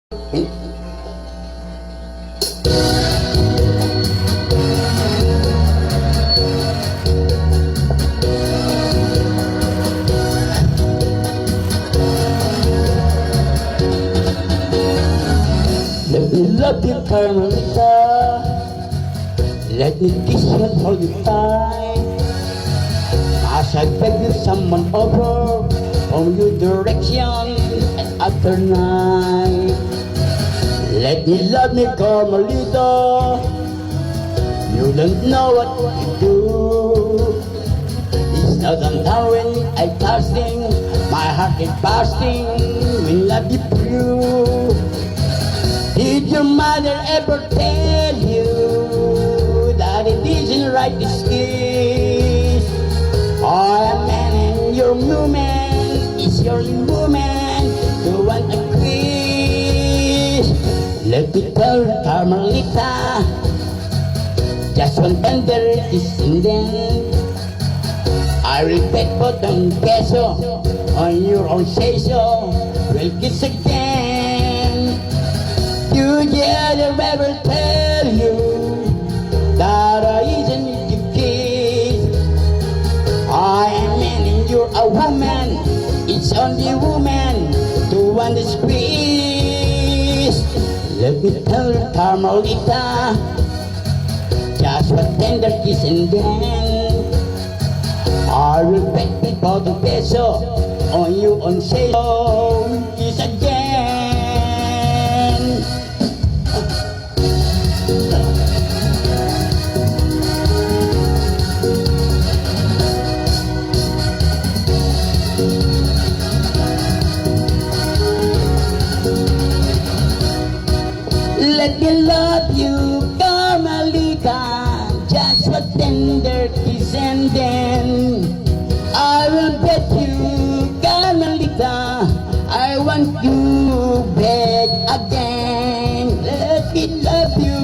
Let me love you, Carmelita. Let me kiss you all the time. As I beg you, someone over from your direction at after night. Let me love me, Carmelita. You don't know what you do. It's not on when I casting, my heart is bursting when love you through. Did your mother ever tell you that it isn't right to kiss? I am man and your woman is your woman to want a kiss. Let me tell Carmelita, just one tender kiss and then I will bet for the peso on your own say-so. We'll kiss again. You did ever tell you that I isn't to kiss? I am man and you're a woman. It's only woman to want to squeeze. Let me tell Carmelita, just one tender kiss and then I will bet for the peso on you on say-so. Kiss again. Let me love you, Carmelita, just a tender kiss and then I will bet you, Carmelita, I want you back again. Let me love you,